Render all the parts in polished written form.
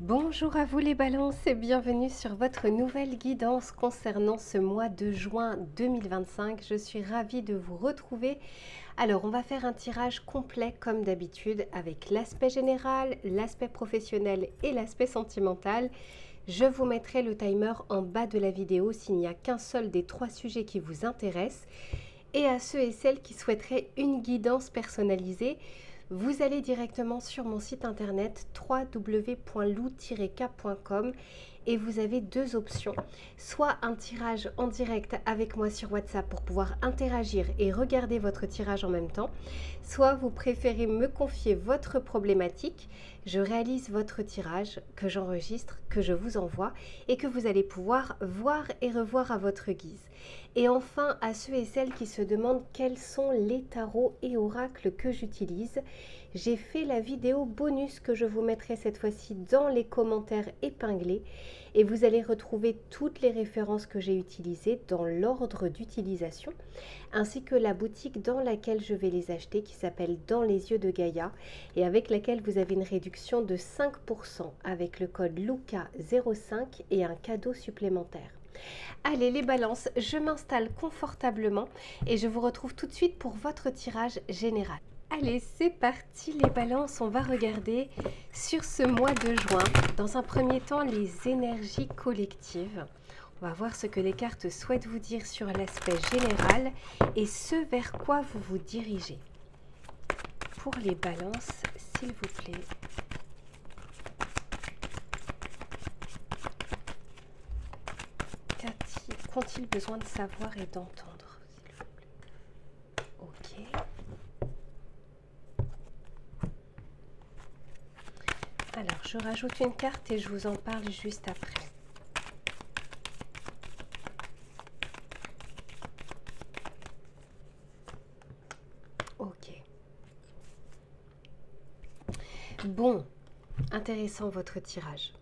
Bonjour à vous les balances et bienvenue sur votre nouvelle guidance concernant ce mois de juin 2025. Je suis ravie de vous retrouver. Alors on va faire un tirage complet comme d'habitude avec l'aspect général, l'aspect professionnel et l'aspect sentimental. Je vous mettrai le timer en bas de la vidéo s'il n'y a qu'un seul des trois sujets qui vous intéressent. Et à ceux et celles qui souhaiteraient une guidance personnalisée, vous allez directement sur mon site internet www.lou-k.com et vous avez deux options. Soit un tirage en direct avec moi sur WhatsApp pour pouvoir interagir et regarder votre tirage en même temps, soit vous préférez me confier votre problématique. Je réalise votre tirage que j'enregistre, que je vous envoie et que vous allez pouvoir voir et revoir à votre guise. Et enfin, à ceux et celles qui se demandent quels sont les tarots et oracles que j'utilise, j'ai fait la vidéo bonus que je vous mettrai cette fois-ci dans les commentaires épinglés et vous allez retrouver toutes les références que j'ai utilisées dans l'ordre d'utilisation ainsi que la boutique dans laquelle je vais les acheter qui s'appelle Dans les yeux de Gaïa et avec laquelle vous avez une réduction de 5% avec le code LUCA05 et un cadeau supplémentaire. Allez les balances, je m'installe confortablement et je vous retrouve tout de suite pour votre tirage général. Allez, c'est parti les balances, on va regarder sur ce mois de juin, dans un premier temps, les énergies collectives. On va voir ce que les cartes souhaitent vous dire sur l'aspect général et ce vers quoi vous vous dirigez. Pour les balances, s'il vous plaît. Qu'ont-ils besoin de savoir et d'entendre, s'il vous plaît? Ok. Alors, je rajoute une carte et je vous en parle juste après. Ok. Bon, intéressant votre tirage.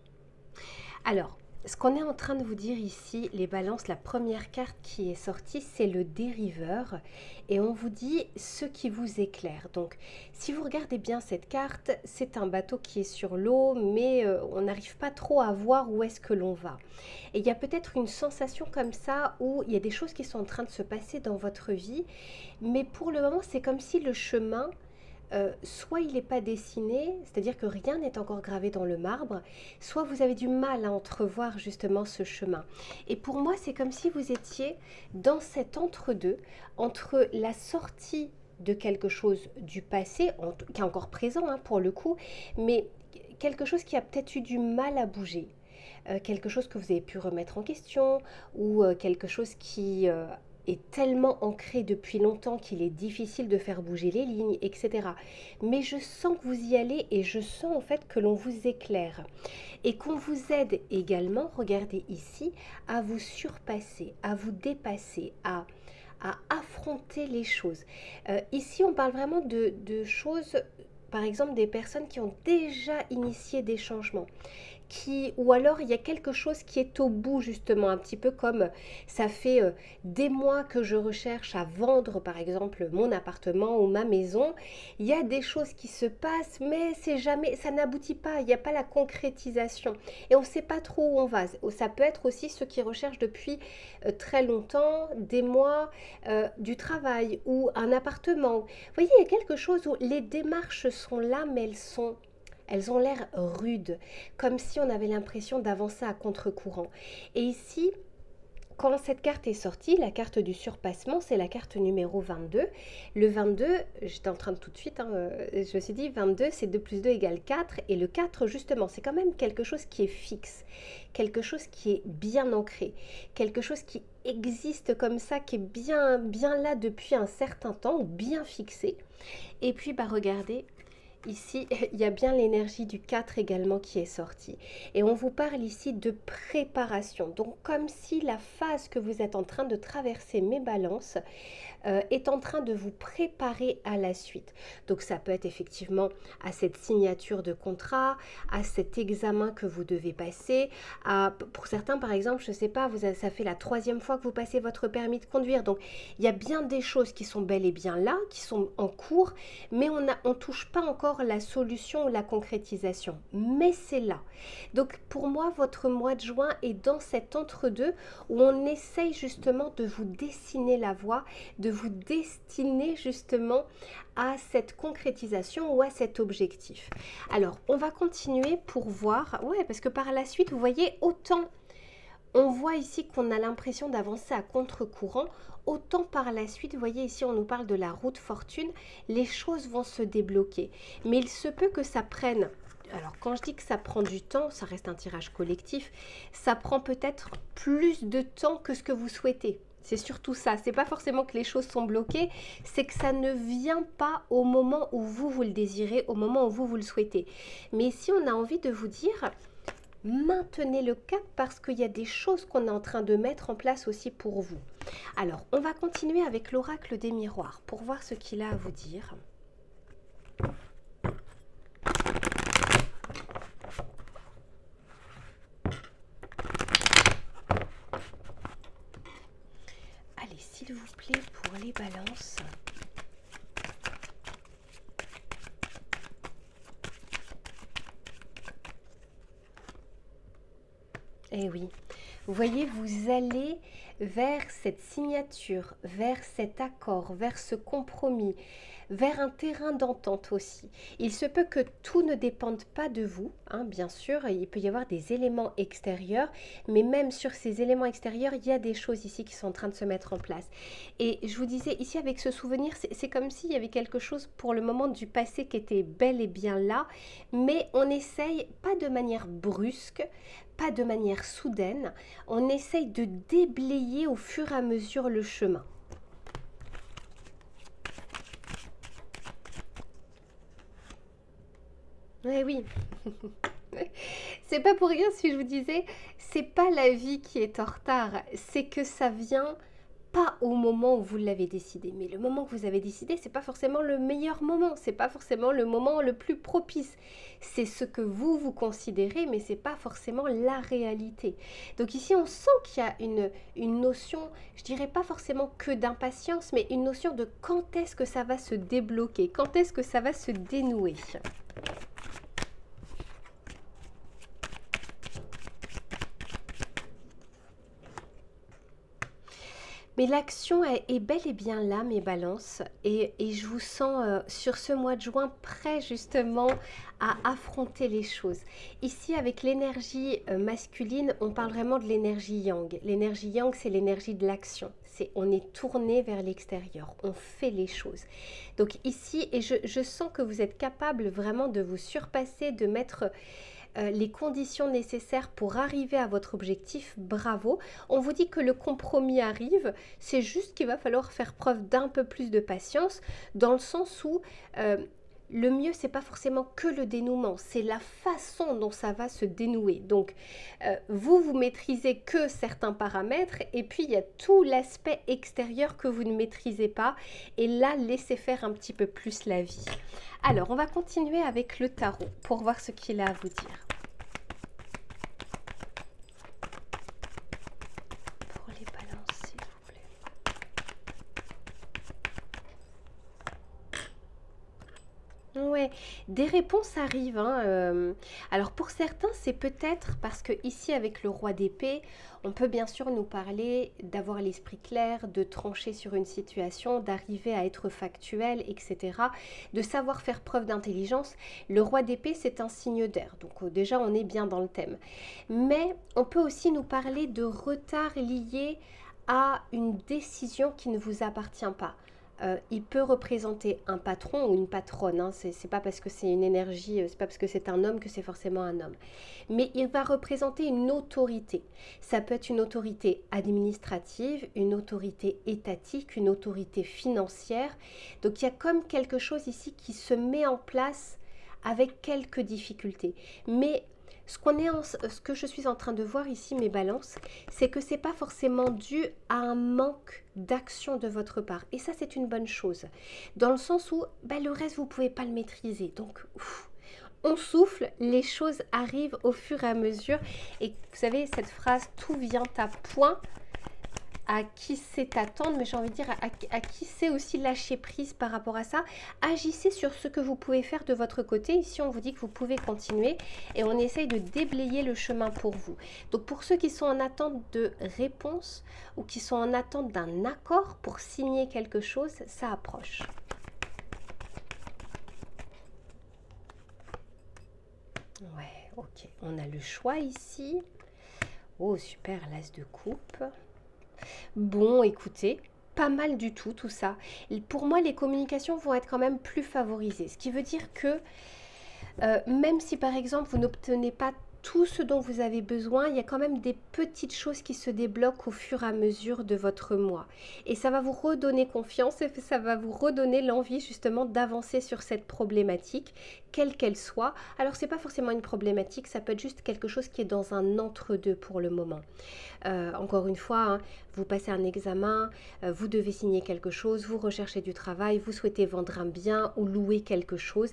Alors, ce qu'on est en train de vous dire ici, les balances, la première carte qui est sortie, c'est le dériveur. Et on vous dit ce qui vous éclaire. Donc, si vous regardez bien cette carte, c'est un bateau qui est sur l'eau, mais on n'arrive pas trop à voir où est-ce que l'on va. Et il y a peut-être une sensation comme ça où il y a des choses qui sont en train de se passer dans votre vie. Mais pour le moment, c'est comme si le chemin... soit il n'est pas dessiné, c'est-à-dire que rien n'est encore gravé dans le marbre, soit vous avez du mal à entrevoir justement ce chemin. Et pour moi, c'est comme si vous étiez dans cet entre-deux, entre la sortie de quelque chose du passé, qui est encore présent pour le coup, mais quelque chose qui a peut-être eu du mal à bouger. Quelque chose que vous avez pu remettre en question, ou quelque chose qui... est tellement ancré depuis longtemps qu'il est difficile de faire bouger les lignes, etc. Mais je sens que vous y allez et je sens en fait que l'on vous éclaire et qu'on vous aide également, regardez ici, à vous surpasser, à vous dépasser, à affronter les choses. Ici, on parle vraiment de choses, par exemple, des personnes qui ont déjà initié des changements. Ou alors il y a quelque chose qui est au bout justement, un petit peu comme ça fait des mois que je recherche à vendre par exemple mon appartement ou ma maison, il y a des choses qui se passent mais c'est jamais, ça n'aboutit pas, il n'y a pas la concrétisation et on ne sait pas trop où on va. Ça peut être aussi ceux qui recherchent depuis très longtemps, des mois, du travail ou un appartement. Vous voyez, il y a quelque chose où les démarches sont là mais elles ont l'air rudes, comme si on avait l'impression d'avancer à contre-courant. Et ici, quand cette carte est sortie, la carte du surpassement, c'est la carte numéro 22. Le 22, j'étais en train de tout de suite, je me suis dit 22, c'est 2 plus 2 égale 4. Et le 4, justement, c'est quand même quelque chose qui est fixe, quelque chose qui est bien ancré, quelque chose qui existe comme ça, qui est bien là depuis un certain temps, bien fixé. Et puis, regardez, ici, il y a bien l'énergie du 4 également qui est sortie. Et on vous parle ici de préparation. Donc, comme si la phase que vous êtes en train de traverser, mes balances, est en train de vous préparer à la suite. Donc ça peut être effectivement à cette signature de contrat, à cet examen que vous devez passer, pour certains par exemple, je ne sais pas, ça fait la 3e fois que vous passez votre permis de conduire. Donc il y a bien des choses qui sont bel et bien là, qui sont en cours, mais on touche pas encore encore la solution ou la concrétisation, mais c'est là. Donc pour moi, votre mois de juin est dans cet entre-deux où on essaye justement de vous dessiner la voie, de vous destiner justement à cette concrétisation ou à cet objectif. Alors, on va continuer pour voir, ouais, parce que par la suite, vous voyez, autant on voit ici qu'on a l'impression d'avancer à contre-courant, autant par la suite, vous voyez ici, on nous parle de la route fortune, les choses vont se débloquer. Mais il se peut que ça prenne, alors quand je dis que ça prend du temps, ça reste un tirage collectif, ça prend peut-être plus de temps que ce que vous souhaitez. C'est surtout ça, c'est pas forcément que les choses sont bloquées, c'est que ça ne vient pas au moment où vous le désirez, au moment où vous le souhaitez. Mais ici, on a envie de vous dire, maintenez le cap parce qu'il y a des choses qu'on est en train de mettre en place aussi pour vous. Alors, on va continuer avec l'oracle des miroirs pour voir ce qu'il a à vous dire. Allez, s'il vous plaît, pour les balances. Eh oui, vous voyez, vous allez vers cette signature, vers cet accord, vers ce compromis, vers un terrain d'entente aussi. Il se peut que tout ne dépende pas de vous, hein, bien sûr, il peut y avoir des éléments extérieurs, mais même sur ces éléments extérieurs, il y a des choses ici qui sont en train de se mettre en place. Et je vous disais, ici avec ce souvenir, c'est comme s'il y avait quelque chose pour le moment du passé qui était bel et bien là, mais on essaye, pas de manière brusque, pas de manière soudaine, on essaye de déblayer au fur et à mesure le chemin. Oui. C'est pas pour rien si je vous disais, c'est pas la vie qui est en retard, c'est que ça vient pas au moment où vous l'avez décidé. Mais le moment que vous avez décidé, c'est pas forcément le meilleur moment, c'est pas forcément le moment le plus propice. C'est ce que vous considérez, mais c'est pas forcément la réalité. Donc ici, on sent qu'il y a une notion, je dirais pas forcément que d'impatience, mais une notion de quand est-ce que ça va se débloquer, quand est-ce que ça va se dénouer. Mais l'action est bel et bien là, mes balances, et je vous sens sur ce mois de juin prêt justement à affronter les choses. Ici, avec l'énergie masculine, on parle vraiment de l'énergie yang. L'énergie yang, c'est l'énergie de l'action. On est tourné vers l'extérieur, on fait les choses. Donc ici, et je sens que vous êtes capable vraiment de vous surpasser, de mettre les conditions nécessaires pour arriver à votre objectif. Bravo. On vous dit que le compromis arrive, c'est juste qu'il va falloir faire preuve d'un peu plus de patience, dans le sens où le mieux, c'est pas forcément que le dénouement, c'est la façon dont ça va se dénouer. Donc, vous maîtrisez que certains paramètres, et puis il y a tout l'aspect extérieur que vous ne maîtrisez pas, et là, laissez faire un petit peu plus la vie. Alors, on va continuer avec le tarot pour voir ce qu'il a à vous dire. Pour les balances, s'il vous plaît. Ouais, des réponses arrivent, hein. Alors pour certains, c'est peut-être parce que ici avec le roi d'épée, on peut bien sûr nous parler d'avoir l'esprit clair, de trancher sur une situation, d'arriver à être factuel, etc. De savoir faire preuve d'intelligence. Le roi d'épée, c'est un signe d'air, donc déjà on est bien dans le thème. Mais on peut aussi nous parler de retard lié à une décision qui ne vous appartient pas. Il peut représenter un patron ou une patronne, hein. C'est pas parce que c'est une énergie, c'est pas parce que c'est un homme que c'est forcément un homme. Mais il va représenter une autorité. Ça peut être une autorité administrative, une autorité étatique, une autorité financière. Donc il y a comme quelque chose ici qui se met en place avec quelques difficultés. Mais ce que je suis en train de voir ici, mes balances, c'est que c'est pas forcément dû à un manque d'action de votre part. Et ça, c'est une bonne chose. Dans le sens où le reste, vous pouvez pas le maîtriser. Donc, on souffle, les choses arrivent au fur et à mesure. Et vous savez, cette phrase, tout vient à point. à qui sait attendre, mais j'ai envie de dire à qui sait aussi lâcher prise par rapport à ça. Agissez sur ce que vous pouvez faire de votre côté. Ici, on vous dit que vous pouvez continuer et on essaye de déblayer le chemin pour vous. Donc, pour ceux qui sont en attente de réponse ou qui sont en attente d'un accord pour signer quelque chose, ça approche. Ouais, ok. On a le choix ici. Oh, super, l'as de coupe. Bon, écoutez, pas mal du tout, tout ça. Et pour moi, les communications vont être quand même plus favorisées. Ce qui veut dire que même si, par exemple, vous n'obtenez pas tout ce dont vous avez besoin, il y a quand même des petites choses qui se débloquent au fur et à mesure de votre mois. Et ça va vous redonner confiance et ça va vous redonner l'envie justement d'avancer sur cette problématique, quelle qu'elle soit. Alors, ce n'est pas forcément une problématique, ça peut être juste quelque chose qui est dans un entre-deux pour le moment. Encore une fois, hein, vous passez un examen, vous devez signer quelque chose, vous recherchez du travail, vous souhaitez vendre un bien ou louer quelque chose.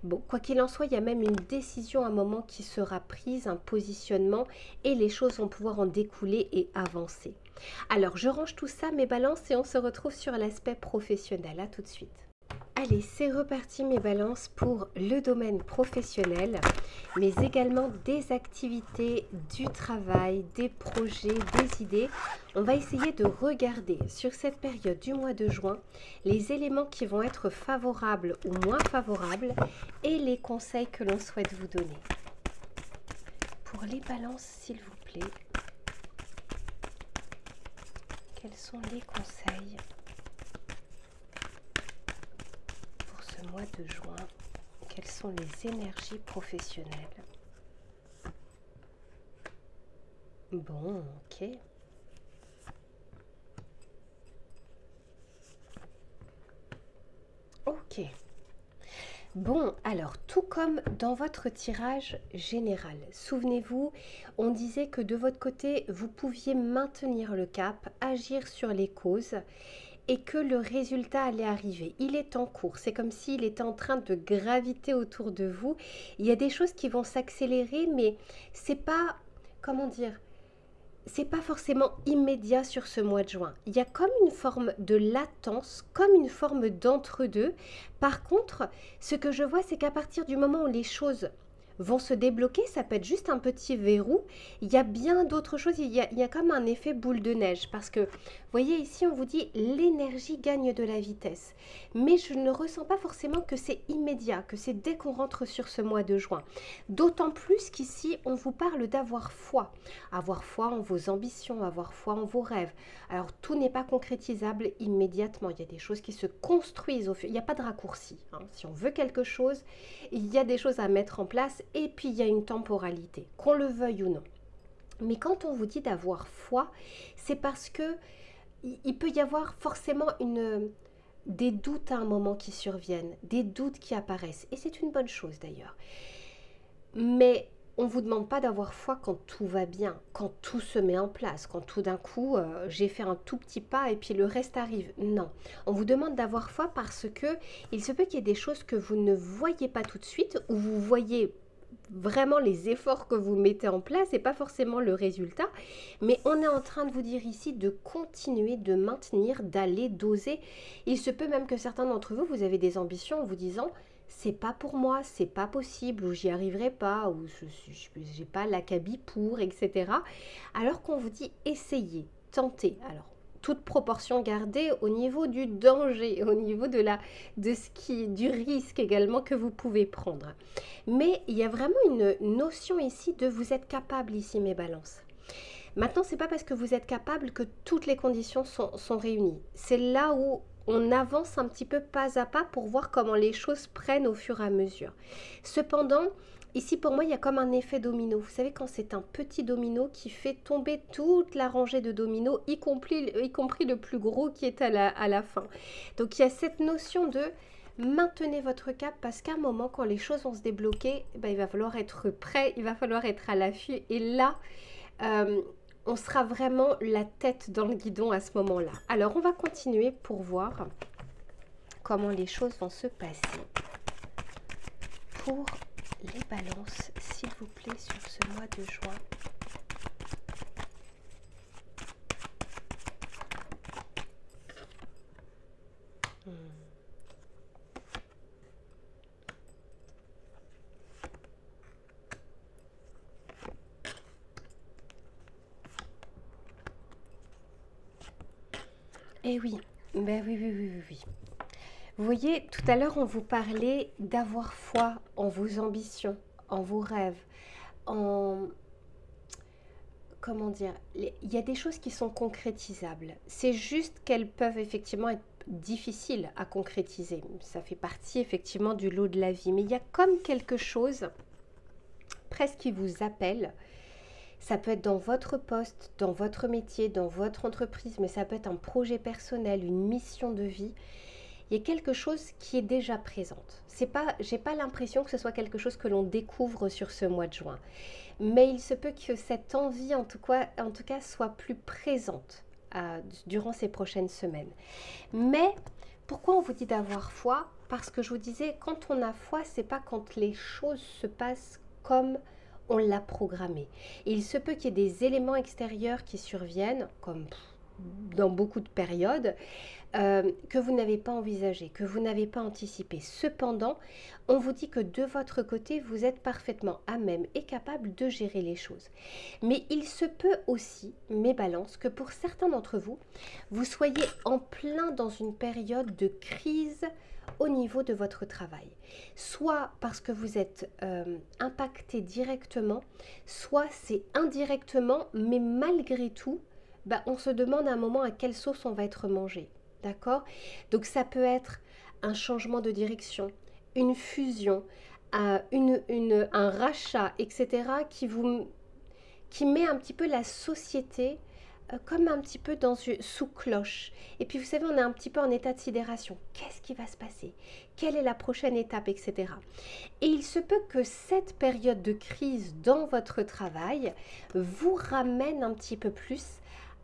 Bon, quoi qu'il en soit, il y a même une décision à un moment qui sera prise, un positionnement, et les choses vont pouvoir en découler et avancer. Alors, je range tout ça, mes balances, et on se retrouve sur l'aspect professionnel. À tout de suite. Allez, c'est reparti mes balances pour le domaine professionnel, mais également des activités, du travail, des projets, des idées. On va essayer de regarder sur cette période du mois de juin les éléments qui vont être favorables ou moins favorables et les conseils que l'on souhaite vous donner. Pour les balances, s'il vous plaît, quels sont les conseils mois de juin? Quelles sont les énergies professionnelles? Bon, ok. Ok. Bon, alors, tout comme dans votre tirage général, souvenez-vous, on disait que de votre côté, vous pouviez maintenir le cap, agir sur les causes, et que le résultat allait arriver. Il est en cours. C'est comme s'il était en train de graviter autour de vous. Il y a des choses qui vont s'accélérer, mais c'est pas, comment dire, c'est pas forcément immédiat sur ce mois de juin. Il y a comme une forme de latence, comme une forme d'entre-deux. Par contre, ce que je vois, c'est qu'à partir du moment où les choses vont se débloquer, ça peut être juste un petit verrou. Il y a bien d'autres choses, il y a comme un effet boule de neige parce que, vous voyez ici, on vous dit l'énergie gagne de la vitesse. Mais je ne ressens pas forcément que c'est immédiat, que c'est dès qu'on rentre sur ce mois de juin. D'autant plus qu'ici, on vous parle d'avoir foi. Avoir foi en vos ambitions, avoir foi en vos rêves. Alors, tout n'est pas concrétisable immédiatement. Il y a des choses qui se construisent au fur. Il n'y a pas de raccourci. Hein. Si on veut quelque chose, il y a des choses à mettre en place et puis il y a une temporalité, qu'on le veuille ou non. Mais quand on vous dit d'avoir foi, c'est parce que il peut y avoir forcément des doutes à un moment qui surviennent, des doutes qui apparaissent. Et c'est une bonne chose d'ailleurs. Mais on ne vous demande pas d'avoir foi quand tout va bien, quand tout se met en place, quand tout d'un coup, j'ai fait un tout petit pas et puis le reste arrive. Non, on vous demande d'avoir foi parce que il se peut qu'il y ait des choses que vous ne voyez pas tout de suite ou vous voyez vraiment les efforts que vous mettez en place et pas forcément le résultat, mais on est en train de vous dire ici de continuer, de maintenir, d'aller, d'oser. Il se peut même que certains d'entre vous, vous avez des ambitions en vous disant c'est pas pour moi, c'est pas possible, ou j'y arriverai pas, ou je n'ai pas l'acabit pour, etc. Alors qu'on vous dit essayez, tentez. Alors, toute proportion gardée au niveau du danger, au niveau du risque également que vous pouvez prendre. Mais il y a vraiment une notion ici de vous êtes capable ici, mes balances. Maintenant, c'est pas parce que vous êtes capable que toutes les conditions sont réunies. C'est là où on avance un petit peu pas à pas pour voir comment les choses prennent au fur et à mesure. Cependant, ici pour moi, il y a comme un effet domino. Vous savez, quand c'est un petit domino qui fait tomber toute la rangée de dominos, y compris le plus gros qui est à la fin. Donc, il y a cette notion de maintenez votre cap parce qu'à un moment, quand les choses vont se débloquer, ben, il va falloir être prêt, il va falloir être à l'affût. Et là, on sera vraiment la tête dans le guidon à ce moment-là. Alors, on va continuer pour voir comment les choses vont se passer. Pour les balances, s'il vous plaît, sur ce mois de juin. Eh oui, ben oui, oui, oui, oui, oui. Vous voyez, tout à l'heure, on vous parlait d'avoir foi en vos ambitions, en vos rêves, en... Comment dire? Il y a des choses qui sont concrétisables. C'est juste qu'elles peuvent effectivement être difficiles à concrétiser. Ça fait partie effectivement du lot de la vie. Mais il y a comme quelque chose presque qui vous appelle. Ça peut être dans votre poste, dans votre métier, dans votre entreprise, mais ça peut être un projet personnel, une mission de vie. Il y a quelque chose qui est déjà présente. J'ai pas l'impression que ce soit quelque chose que l'on découvre sur ce mois de juin. Mais il se peut que cette envie, en tout cas soit plus présente durant ces prochaines semaines. Mais pourquoi on vous dit d'avoir foi? Parce que je vous disais, quand on a foi, c'est pas quand les choses se passent comme on l'a programmé. Et il se peut qu'il y ait des éléments extérieurs qui surviennent, comme dans beaucoup de périodes, que vous n'avez pas envisagé, que vous n'avez pas anticipé. Cependant, on vous dit que de votre côté, vous êtes parfaitement à même et capable de gérer les choses. Mais il se peut aussi, mes balances, que pour certains d'entre vous, vous soyez en plein dans une période de crise au niveau de votre travail. Soit parce que vous êtes impacté directement, soit c'est indirectement, mais malgré tout, on se demande à un moment à quelle sauce on va être mangé. D'accord? Donc ça peut être un changement de direction, une fusion, un rachat, etc. qui met un petit peu la société comme un petit peu sous cloche. Et puis vous savez, on est un petit peu en état de sidération. Qu'est-ce qui va se passer? Quelle est la prochaine étape, etc. Et il se peut que cette période de crise dans votre travail vous ramène un petit peu plus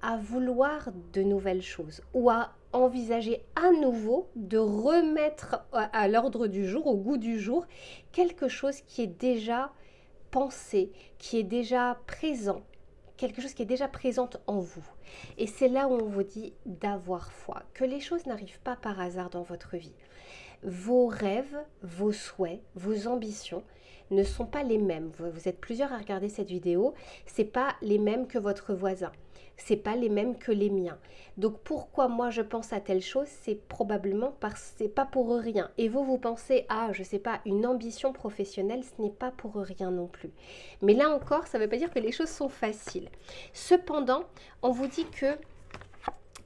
à vouloir de nouvelles choses ou à envisager à nouveau de remettre à l'ordre du jour, au goût du jour, quelque chose qui est déjà pensé, qui est déjà présent, quelque chose qui est déjà présente en vous. Et c'est là où on vous dit d'avoir foi, que les choses n'arrivent pas par hasard dans votre vie. Vos rêves, vos souhaits, vos ambitions ne sont pas les mêmes. Vous êtes plusieurs à regarder cette vidéo, c'est pas les mêmes que votre voisin. C'est pas les mêmes que les miens. Donc pourquoi moi je pense à telle chose, c'est probablement parce que c'est pas pour rien. Et vous pensez à, je sais pas, une ambition professionnelle, ce n'est pas pour rien non plus. Mais là encore, ça ne veut pas dire que les choses sont faciles. Cependant, on vous dit que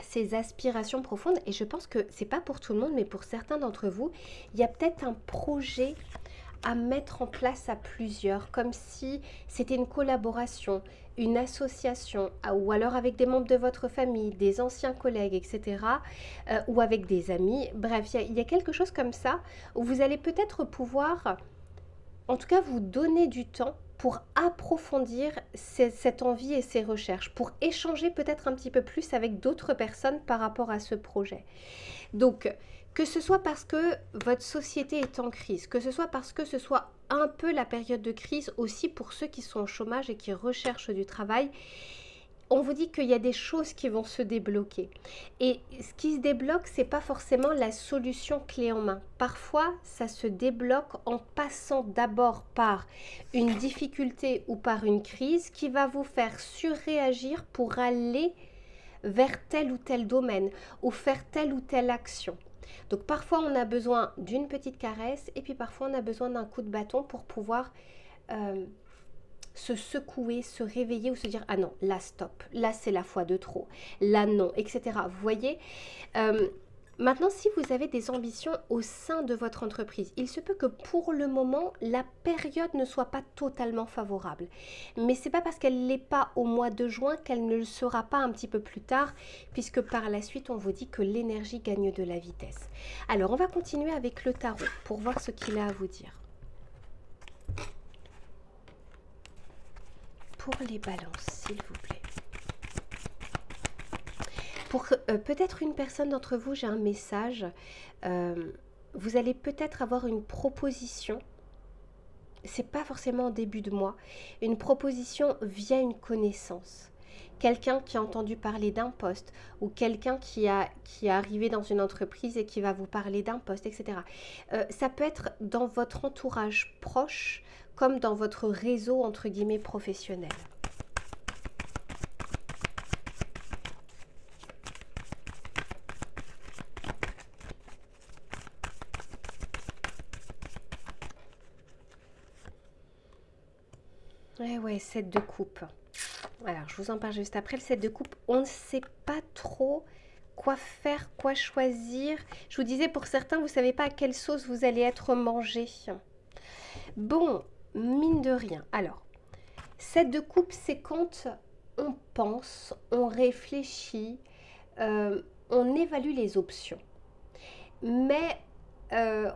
ces aspirations profondes, et je pense que c'est pas pour tout le monde, mais pour certains d'entre vous, il y a peut-être un projet à mettre en place à plusieurs, comme si c'était une collaboration, une association, ou alors avec des membres de votre famille, des anciens collègues, etc., ou avec des amis. Bref, il y a quelque chose comme ça, où vous allez peut-être pouvoir, en tout cas, vous donner du temps pour approfondir cette envie et ces recherches, pour échanger peut-être un petit peu plus avec d'autres personnes par rapport à ce projet. Donc, que ce soit parce que votre société est en crise, que ce soit parce que ce soit un peu la période de crise aussi pour ceux qui sont au chômage et qui recherchent du travail, on vous dit qu'il y a des choses qui vont se débloquer. Et ce qui se débloque, ce n'est pas forcément la solution clé en main. Parfois, ça se débloque en passant d'abord par une difficulté ou par une crise qui va vous faire surréagir pour aller vers tel ou tel domaine ou faire telle ou telle action. Donc parfois on a besoin d'une petite caresse et puis parfois on a besoin d'un coup de bâton pour pouvoir se secouer, se réveiller ou se dire ah non, là stop, là c'est la fois de trop, là non, etc. Vous voyez, maintenant si vous avez des ambitions au sein de votre entreprise, il se peut que pour le moment la période ne soit pas totalement favorable. Mais c'est pas parce qu'elle l'est pas au mois de juin qu'elle ne le sera pas un petit peu plus tard, puisque par la suite on vous dit que l'énergie gagne de la vitesse. Alors on va continuer avec le tarot pour voir ce qu'il a à vous dire. Pour les balances, s'il vous plaît. Pour peut-être une personne d'entre vous, j'ai un message. Vous allez peut-être avoir une proposition. C'est pas forcément en début de mois. Une proposition via une connaissance. Quelqu'un qui a entendu parler d'un poste ou quelqu'un qui est arrivé dans une entreprise et qui va vous parler d'un poste, etc. Ça peut être dans votre entourage proche comme dans votre réseau entre guillemets professionnel. Ouais, 7 de coupe. Alors, je vous en parle juste après. Le 7 de coupe, on ne sait pas trop quoi faire, quoi choisir. Je vous disais, pour certains, vous ne savez pas à quelle sauce vous allez être mangé. Bon, mine de rien. Alors, 7 de coupe, c'est quand on pense, on réfléchit, on évalue les options. Mais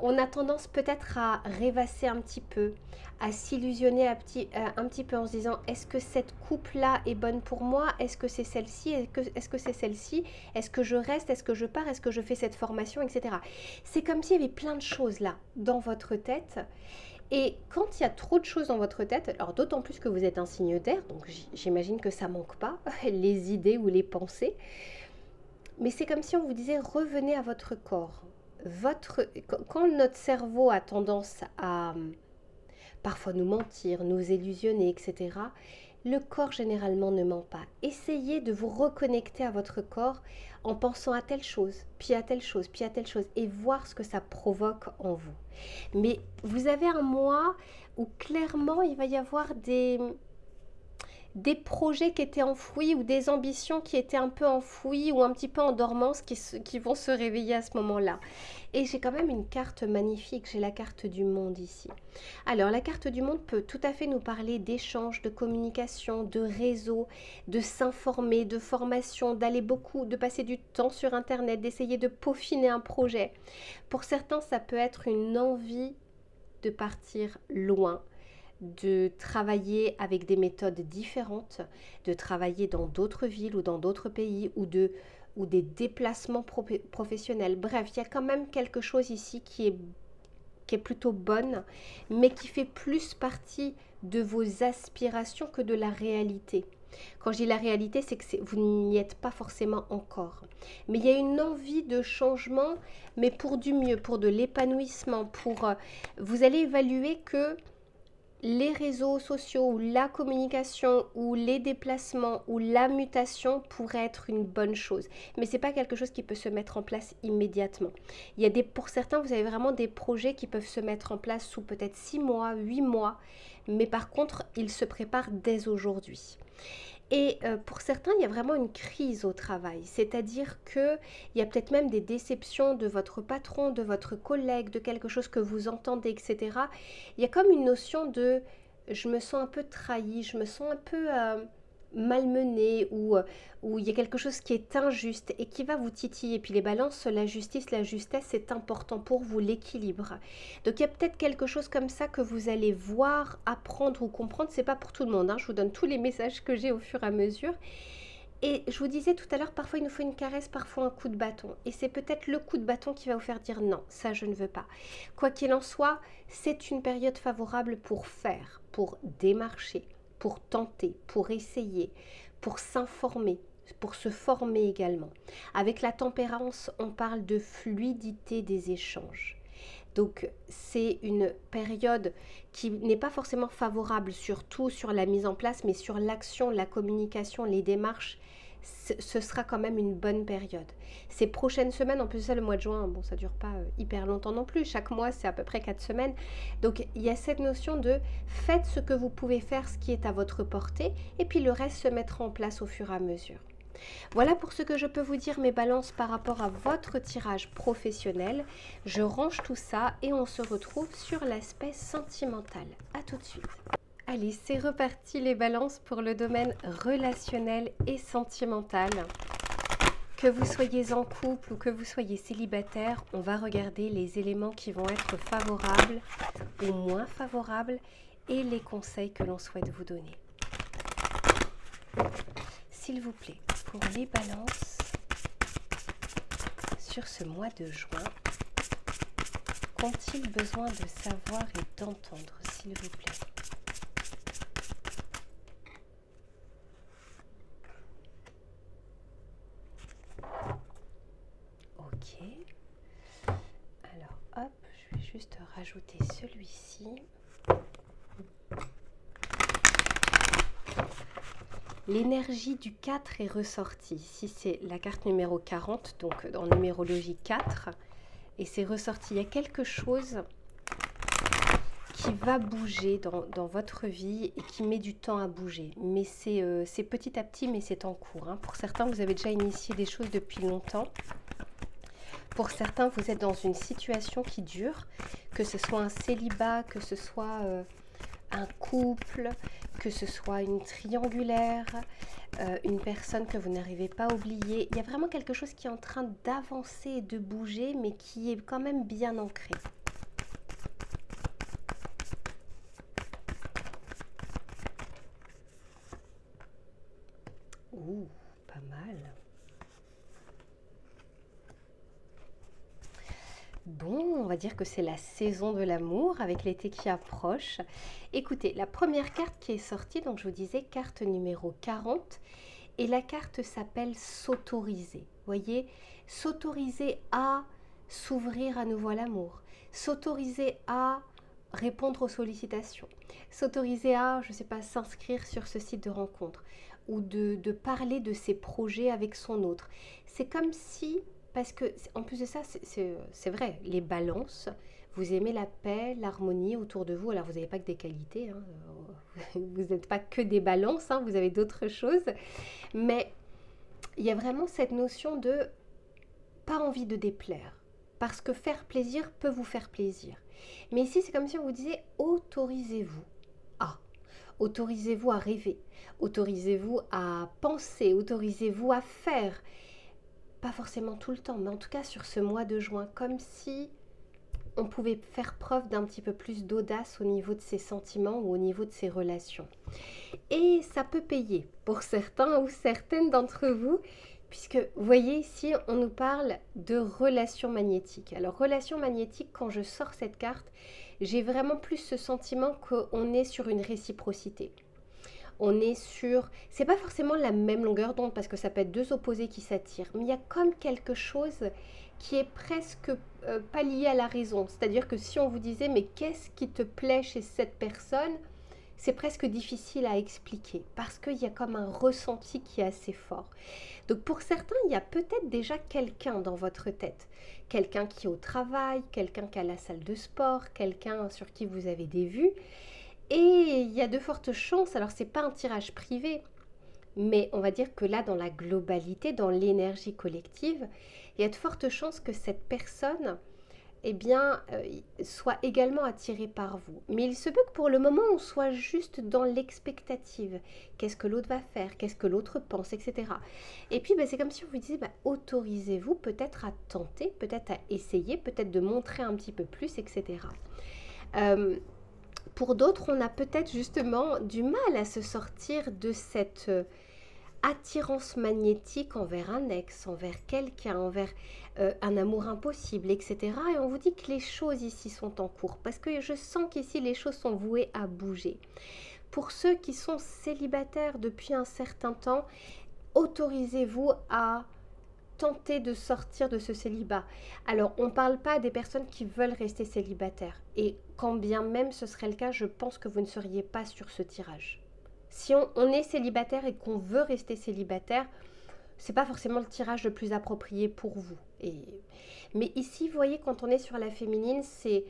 on a tendance peut-être à rêvasser un petit peu, à s'illusionner un petit peu en se disant est-ce que cette coupe-là est bonne pour moi? Est-ce que c'est celle-ci? Est-ce que c'est celle-ci? Est-ce que je reste? Est-ce que je pars? Est-ce que je fais cette formation? Etc. C'est comme s'il y avait plein de choses là dans votre tête. Et quand il y a trop de choses dans votre tête, alors d'autant plus que vous êtes un signe d'air, donc j'imagine que ça manque pas, les idées ou les pensées, mais c'est comme si on vous disait revenez à votre corps. Quand notre cerveau a tendance à parfois nous mentir, nous illusionner, etc., le corps généralement ne ment pas. Essayez de vous reconnecter à votre corps en pensant à telle chose, puis à telle chose, puis à telle chose, et voir ce que ça provoque en vous. Mais vous avez un mois où clairement il va y avoir des projets qui étaient enfouis ou des ambitions qui étaient un peu enfouies ou un petit peu en dormance qui vont se réveiller à ce moment-là. Et j'ai quand même une carte magnifique, j'ai la carte du monde ici. Alors la carte du monde peut tout à fait nous parler d'échanges, de communication, de réseau, de s'informer, de formation, de passer du temps sur Internet, d'essayer de peaufiner un projet. Pour certains, ça peut être une envie de partir loin, de travailler avec des méthodes différentes, de travailler dans d'autres villes ou dans d'autres pays ou des déplacements professionnels. Bref, il y a quand même quelque chose ici qui est plutôt bonne, mais qui fait plus partie de vos aspirations que de la réalité. Quand je dis la réalité, c'est que vous n'y êtes pas forcément encore. Mais il y a une envie de changement, mais pour du mieux, pour de l'épanouissement, vous allez évaluer que les réseaux sociaux ou la communication ou les déplacements ou la mutation pourraient être une bonne chose. Mais ce n'est pas quelque chose qui peut se mettre en place immédiatement. Pour certains, vous avez vraiment des projets qui peuvent se mettre en place sous peut-être 6 mois, 8 mois. Mais par contre, ils se préparent dès aujourd'hui. Et pour certains, il y a vraiment une crise au travail, c'est-à-dire qu'il y a peut-être même des déceptions de votre patron, de votre collègue, de quelque chose que vous entendez, etc. Il y a comme une notion de « je me sens un peu trahi, je me sens un peu malmenée » ou il y a quelque chose qui est injuste et qui va vous titiller. Puis les balances, la justice, la justesse, c'est important pour vous, l'équilibre. Donc il y a peut-être quelque chose comme ça que vous allez voir, apprendre ou comprendre. C'est pas pour tout le monde, hein. Je vous donne tous les messages que j'ai au fur et à mesure. Et je vous disais tout à l'heure, parfois il nous faut une caresse, parfois un coup de bâton. Et c'est peut-être le coup de bâton qui va vous faire dire non, ça je ne veux pas. Quoi qu'il en soit, c'est une période favorable pour faire, pour démarcher, pour tenter, pour essayer, pour s'informer, pour se former également. Avec la tempérance, on parle de fluidité des échanges. Donc c'est une période qui n'est pas forcément favorable surtout sur la mise en place, mais sur l'action, la communication, les démarches, ce sera quand même une bonne période. Ces prochaines semaines, en plus de ça, le mois de juin, bon, ça ne dure pas hyper longtemps non plus. Chaque mois, c'est à peu près 4 semaines. Donc, il y a cette notion de faites ce que vous pouvez faire, ce qui est à votre portée, et puis le reste se mettra en place au fur et à mesure. Voilà pour ce que je peux vous dire, mes balances, par rapport à votre tirage professionnel. Je range tout ça et on se retrouve sur l'aspect sentimental. À tout de suite. Allez, c'est reparti les balances pour le domaine relationnel et sentimental. Que vous soyez en couple ou que vous soyez célibataire, on va regarder les éléments qui vont être favorables ou moins favorables et les conseils que l'on souhaite vous donner. S'il vous plaît, pour les balances, sur ce mois de juin, qu'ont-ils besoin de savoir et d'entendre, s'il vous plaît? Ok. Alors, hop, je vais juste rajouter celui-ci. L'énergie du 4 est ressortie. Ici, c'est la carte numéro 40, donc en numérologie 4. Et c'est ressorti. Il y a quelque chose qui va bouger dans votre vie et qui met du temps à bouger. Mais c'est petit à petit, mais c'est en cours, hein. Pour certains, vous avez déjà initié des choses depuis longtemps. Pour certains, vous êtes dans une situation qui dure, que ce soit un célibat, que ce soit un couple, que ce soit une triangulaire, une personne que vous n'arrivez pas à oublier. Il y a vraiment quelque chose qui est en train d'avancer et de bouger, mais qui est quand même bien ancré. Ouh, pas mal. Bon, on va dire que c'est la saison de l'amour avec l'été qui approche. Écoutez, la première carte qui est sortie, donc je vous disais carte numéro 40, et la carte s'appelle s'autoriser. Voyez, s'autoriser à s'ouvrir à nouveau à l'amour, s'autoriser à répondre aux sollicitations, s'autoriser à, je ne sais pas, s'inscrire sur ce site de rencontre ou de parler de ses projets avec son autre. C'est comme si, parce que en plus de ça, c'est vrai, les balances, vous aimez la paix, l'harmonie autour de vous. Alors vous n'avez pas que des qualités, hein. Vous n'êtes pas que des balances, hein, vous avez d'autres choses. Mais il y a vraiment cette notion de pas envie de déplaire. Parce que faire plaisir peut vous faire plaisir. Mais ici, c'est comme si on vous disait autorisez-vous à. Autorisez-vous à rêver. Autorisez-vous à penser. Autorisez-vous à faire. Pas forcément tout le temps, mais en tout cas sur ce mois de juin, comme si on pouvait faire preuve d'un petit peu plus d'audace au niveau de ses sentiments ou au niveau de ses relations. Et ça peut payer pour certains ou certaines d'entre vous, puisque vous voyez ici, on nous parle de relations magnétiques. Alors relations magnétiques, quand je sors cette carte, j'ai vraiment plus ce sentiment qu'on est sur une réciprocité. On est sur, c'est pas forcément la même longueur d'onde parce que ça peut être deux opposés qui s'attirent, mais il y a comme quelque chose qui est presque pas lié à la raison. C'est-à-dire que si on vous disait mais qu'est-ce qui te plaît chez cette personne, c'est presque difficile à expliquer parce qu'il y a comme un ressenti qui est assez fort. Donc pour certains, il y a peut-être déjà quelqu'un dans votre tête, quelqu'un qui est au travail, quelqu'un qui est à la salle de sport, quelqu'un sur qui vous avez des vues. Et il y a de fortes chances, alors c'est pas un tirage privé, mais on va dire que là, dans la globalité, dans l'énergie collective, il y a de fortes chances que cette personne, eh bien, soit également attirée par vous. Mais il se peut que pour le moment, on soit juste dans l'expectative. Qu'est-ce que l'autre va faire? Qu'est-ce que l'autre pense, etc. Et puis, c'est comme si on vous disait, autorisez-vous peut-être à tenter, peut-être à essayer, peut-être de montrer un petit peu plus, etc. Pour d'autres, on a peut-être justement du mal à se sortir de cette attirance magnétique envers un ex, envers quelqu'un, envers un amour impossible, etc. Et on vous dit que les choses ici sont en cours, parce que je sens qu'ici les choses sont vouées à bouger. Pour ceux qui sont célibataires depuis un certain temps, autorisez-vous à tenter de sortir de ce célibat. Alors, on ne parle pas des personnes qui veulent rester célibataires. Et quand bien même ce serait le cas, je pense que vous ne seriez pas sur ce tirage. Si on est célibataire et qu'on veut rester célibataire, c'est pas forcément le tirage le plus approprié pour vous. Mais ici, vous voyez, quand on est sur la féminine, c'est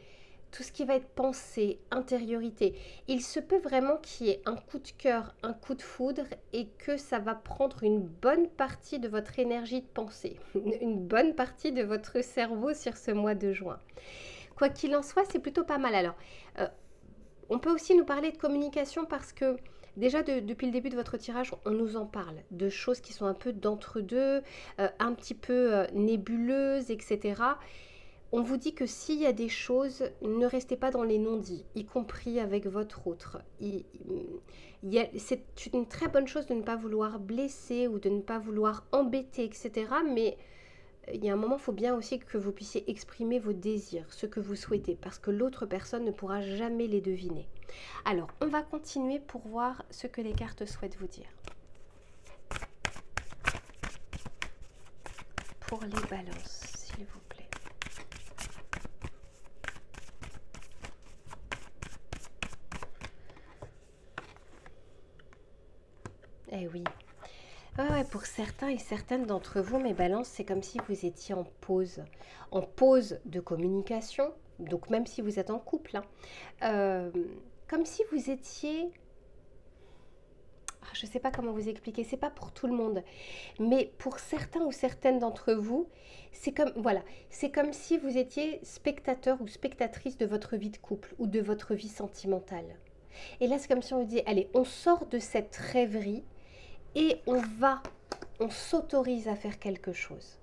tout ce qui va être pensée, intériorité. Il se peut vraiment qu'il y ait un coup de cœur, un coup de foudre et que ça va prendre une bonne partie de votre énergie de pensée, une bonne partie de votre cerveau sur ce mois de juin. Quoi qu'il en soit, c'est plutôt pas mal. Alors, on peut aussi nous parler de communication parce que déjà depuis le début de votre tirage, on nous en parle de choses qui sont un peu d'entre-deux, un petit peu nébuleuses, etc. On vous dit que s'il y a des choses, ne restez pas dans les non-dits, y compris avec votre autre. C'est une très bonne chose de ne pas vouloir blesser ou de ne pas vouloir embêter, etc. Mais il y a un moment, il faut bien aussi que vous puissiez exprimer vos désirs, ce que vous souhaitez, parce que l'autre personne ne pourra jamais les deviner. Alors, on va continuer pour voir ce que les cartes souhaitent vous dire. Pour les balances, s'il vous plaît. Eh oui. Ouais, pour certains et certaines d'entre vous, mes balances, c'est comme si vous étiez en pause de communication, donc même si vous êtes en couple, hein, comme si vous étiez... Je ne sais pas comment vous expliquer, c'est pas pour tout le monde, mais pour certains ou certaines d'entre vous, c'est comme, voilà, c'est comme si vous étiez spectateur ou spectatrice de votre vie de couple ou de votre vie sentimentale. Et là, c'est comme si on vous dit, allez, on sort de cette rêverie et on s'autorise à faire quelque chose.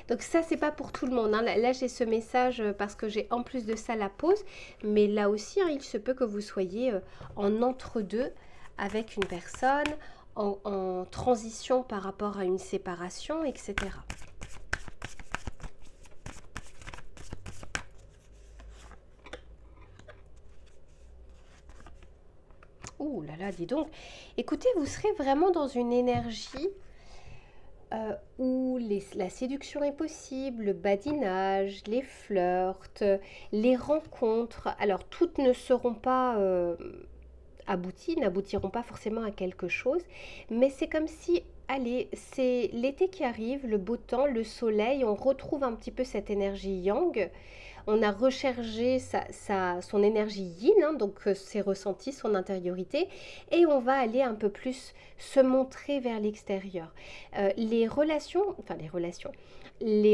Donc ça, c'est pas pour tout le monde, hein. Là, j'ai ce message parce que j'ai en plus de ça la pause, mais là aussi, hein, il se peut que vous soyez en entre-deux avec une personne, en transition par rapport à une séparation, etc. Ouh là là, dis donc. Écoutez, vous serez vraiment dans une énergie où la séduction est possible, le badinage, les flirts, les rencontres. Alors, toutes ne seront pas abouties, n'aboutiront pas forcément à quelque chose, mais c'est comme si, allez, c'est l'été qui arrive, le beau temps, le soleil, on retrouve un petit peu cette énergie yang. On a rechargé son énergie yin, hein, donc ses ressentis, son intériorité, et on va aller un peu plus se montrer vers l'extérieur. Les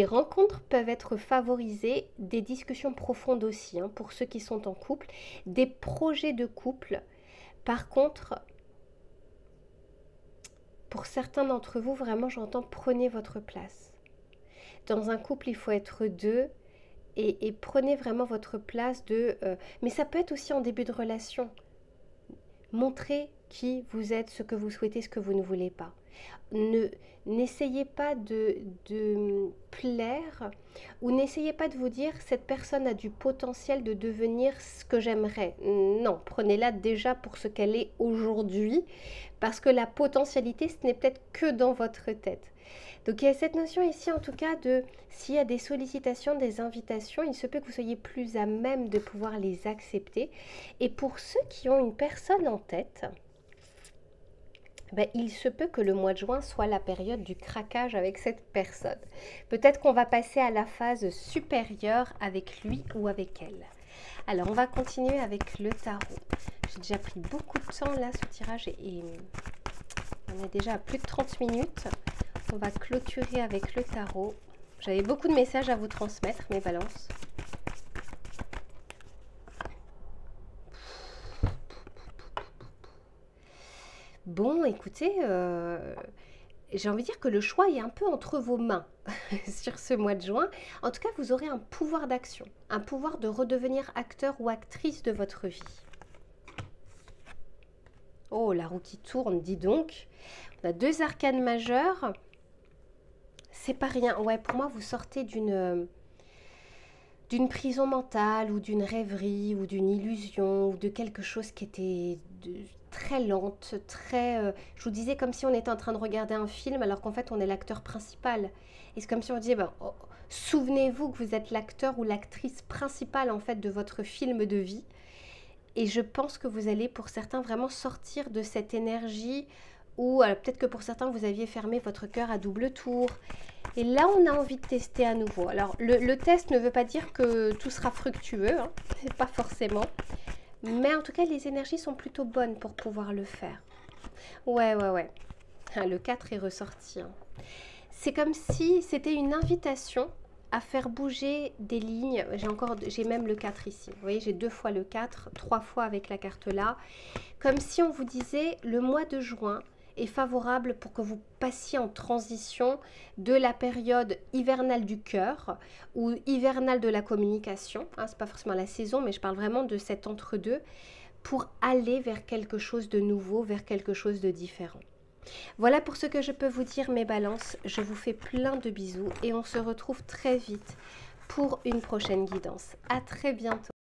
rencontres peuvent être favorisées, des discussions profondes aussi, hein, pour ceux qui sont en couple, des projets de couple. Par contre, pour certains d'entre vous, vraiment, j'entends prenez votre place. Dans un couple, il faut être deux. Et prenez vraiment votre place mais ça peut être aussi en début de relation. Montrez qui vous êtes, ce que vous souhaitez, ce que vous ne voulez pas. N'essayez pas de plaire ou n'essayez pas de vous dire cette personne a du potentiel de devenir ce que j'aimerais. Non, prenez-la déjà pour ce qu'elle est aujourd'hui parce que la potentialité, ce n'est peut-être que dans votre tête. Donc il y a cette notion ici en tout cas de s'il y a des sollicitations, des invitations, il se peut que vous soyez plus à même de pouvoir les accepter. Et pour ceux qui ont une personne en tête, il se peut que le mois de juin soit la période du craquage avec cette personne. Peut-être qu'on va passer à la phase supérieure avec lui ou avec elle. Alors on va continuer avec le tarot. J'ai déjà pris beaucoup de temps là, ce tirage et on est déjà à plus de 30 minutes. On va clôturer avec le tarot. J'avais beaucoup de messages à vous transmettre, mes balances. Bon, écoutez, j'ai envie de dire que le choix est un peu entre vos mains sur ce mois de juin. En tout cas, vous aurez un pouvoir d'action, un pouvoir de redevenir acteur ou actrice de votre vie. Oh, la roue qui tourne, dis donc. On a deux arcanes majeures. C'est pas rien. Ouais, pour moi, vous sortez d'une prison mentale ou d'une rêverie ou d'une illusion ou de quelque chose qui était très lente, très... je vous disais comme si on était en train de regarder un film alors qu'en fait, on est l'acteur principal. Et c'est comme si on disait, souvenez-vous que vous êtes l'acteur ou l'actrice principale en fait de votre film de vie. Et je pense que vous allez pour certains vraiment sortir de cette énergie ou peut-être que pour certains, vous aviez fermé votre cœur à double tour. Et là, on a envie de tester à nouveau. Alors, le test ne veut pas dire que tout sera fructueux, hein, pas forcément. Mais en tout cas, les énergies sont plutôt bonnes pour pouvoir le faire. Ouais. Le 4 est ressorti. Hein. C'est comme si c'était une invitation à faire bouger des lignes. J'ai même le 4 ici. Vous voyez, j'ai 2 fois le 4, 3 fois avec la carte là. Comme si on vous disait, le mois de juin est favorable pour que vous passiez en transition de la période hivernale du cœur ou hivernale de la communication. Hein, c'est pas forcément la saison, mais je parle vraiment de cet entre-deux pour aller vers quelque chose de nouveau, vers quelque chose de différent. Voilà pour ce que je peux vous dire, mes balances. Je vous fais plein de bisous et on se retrouve très vite pour une prochaine guidance. À très bientôt.